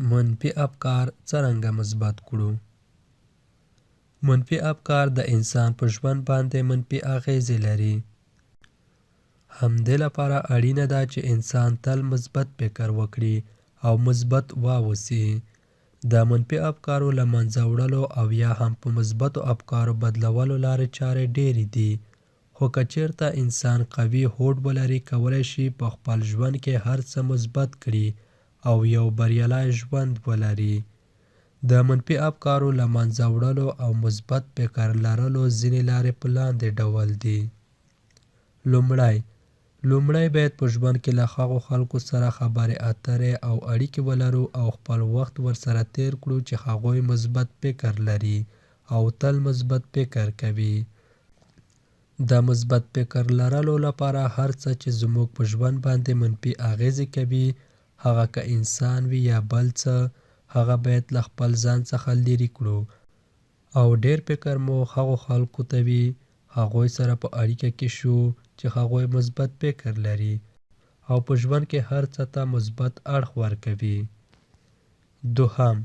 منفي افکار څرنګه مثبت کړو؟ منفي افکار د انسان په ژوند باندې منفي اغیزې لري. همدې لپاره اړینه ده چې انسان تل مثبت فکر وکړي او مثبت واوسي. د منفي افکارو له منځه وړلو او یا هم په مثبتو افکارو بدلولو لارې چارې ډېرې دي. خو که چېرته انسان قوي هوډ ولري، کولی شي په خپل ژوند کې هر څه مثبت کړي او یو بریالی ژوند ولري. د منفي افکارو له منځه وړلو او مثبت فکر لرلو ځینې لارې په لاندې ډول دي. لومړی باید په ژوند کې له هغو خلکو سره خبرې اترې او اړیکې ولرو او خپل وخت ورسره تیر کړو چې هغوی مثبت فکر لري او تل مثبت فکر کوي. د مثبت فکر لرلو لپاره هر څه چې زموږ په ژوند باندې منفي اغیزې کوي، هغه که انسان وي یا بل څه، هغه باید له خپل ځان څخه لرې کړو او ډیر فکر مو هغو خلکو ته وي، هغوی سره په اړیکه کې شو چې هغوی مثبت فکر لري او په ژوند کې هر څه ته مثبت اړخ ورکوي. دوهم،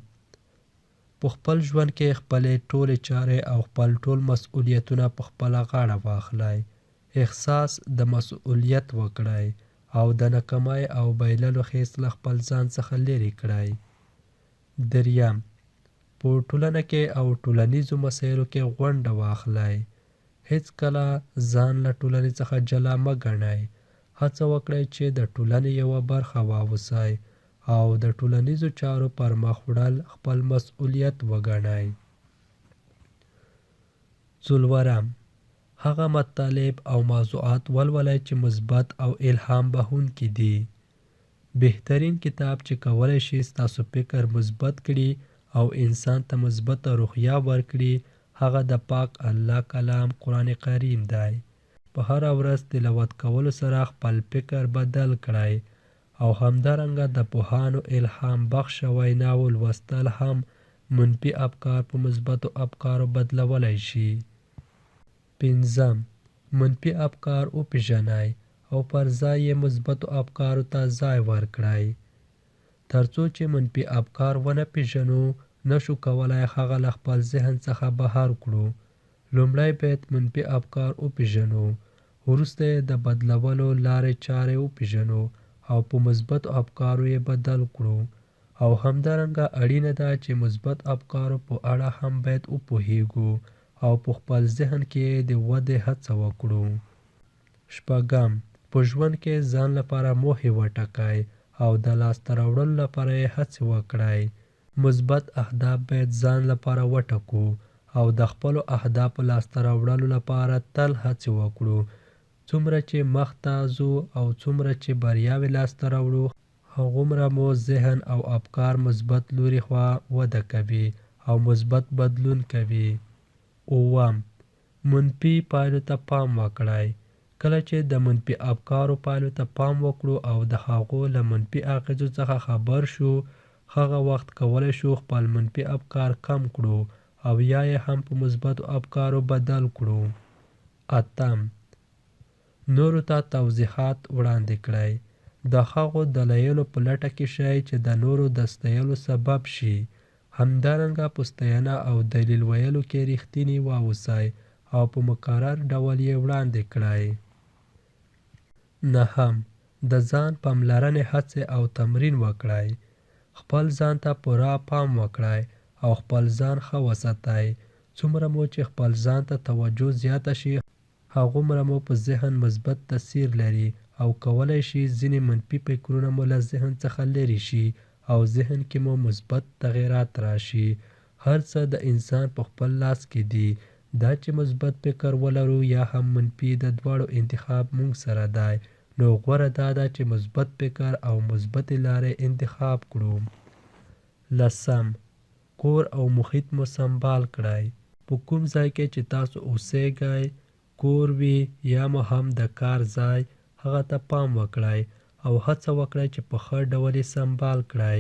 په خپل ژوند کې خپلې ټولې چارې او خپل ټول مسؤلیتونه په خپله غاړه واخلئ. احساس د مسؤلیت وکړئ او د ناکامۍ او بایللو حس له خپل ځان څخه لرې کړئ. دریم، په ټولنه کې او ټولنیزو مسایلو کې غونډه واخلئ. هیڅکله ځان له ټولنې څخه جلا مه ګڼئ. هڅه وکړئ چې د ټولنې یوه برخه واوسئ او د ټولنیزو چارو پر مخ وړل خپل مسؤلیت وګڼئ. څلورم، هغه مطالب او موضوعات ولولئ چې مثبت او الهام بخښونکي دي. بهترین کتاب چې کولی شي ستاسو فکر مثبت کړي او انسان ته مثبته روحیه ورکړي، هغه د پاک الله کلام قرآن کریم دی. په هره ورځ تلاوت کولو سره خپل فکر بدل کړئ او همدارنګه د پوهانو الهام بخشه ویناو لوستل هم منفي افکار په مثبتو افکارو بدلولی شي. پنځم، منفي افکار وپېژنئ او پر ځای یې مثبتو افکارو ته ځای ورکړئ. ترڅو چې منفي افکار ونه پېژنو، نشو کولی هغه له خپل ذهن څخه بهر کړو. لومړی باید منفي افکار وپېژنو، وروسته یې د بدلولو لارې چارې وپېژنو او په مثبتو افکارو یې بدل کړو. او همدارنګه اړینه ده چې مثبت افکارو په اړه هم باید وپوهیږو او په خپل ذهن کې یې د ودې هڅه وکړو. شپږم، په ژوند کې ځان لپاره موخې وټاکئ او د لاسته راوړلو لپاره یې هڅې وکړئ. مثبت اهداف باید ځان لپاره وټاکو او د خپلو اهدافو لاسته راوړلو لپاره تل هڅې وکړو. څومره چې مخته ځو او څومره چې بریاوې لاسته راوړو، هغومره مو ذهن او افکار مثبت لوري خوا وده کوي او مثبت بدلون کوي. اووم، منفي پایلو ته پام وکړئ. کله چې د منفي افکارو پایلو ته پام وکړو او د هغو له منفي اغیزو څخه خبر شو، هغه وخت کولی شو خپل منفي افکار کم کړو او یا یې هم په مثبتو افکارو بدل کړو. اتم، نورو ته توضیحات وړاندې کړئ. د هغو دلایلو په لټه کې شئ چې د نورو د ستایلو سبب شي. همدارنګه په ستاینه او دلیل ویلو کې رښتیني واوسئ او په مکرر ډول یې وړاندې کړئ. نهم، د ځان پاملرنې هڅې او تمرین وکړئ. خپل ځان ته پوره پام وکړئ او خپل ځان ښه وساتئ. څومره مو چې خپل ځان ته توجه زیاته شي، هغومره مو په ذهن مثبت تاثیر لري او کولی شي ځینې منفي فکرونه مو له ذهن څخه لرې شي او ذهن کې مو مثبت تغییرات راشي. هر څه د انسان په خپل لاس کې دي. دا چې مثبت فکر ولرو یا هم منفي، د دواړو انتخاب مونږ سره دی. نو غوره دا ده چې مثبت فکر او مثبتې لارې انتخاب کړو. لسم، کور او محیط مو سمبال کړئ. په کوم ځای کې چې تاسو اوسیږئ، کور وي یا مو هم د کار ځای، هغه ته پام وکړئ او هڅه وکړئ چې په ښه ډول یې سمبال کړئ.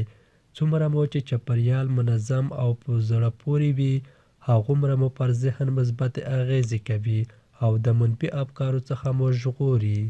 څومره مو چې چاپیریال منظم او په زړه پورې وي، هغومره مو پر ذهن مثبتې اغیزې کوي او د منفي افکارو څخه مو ژغوري.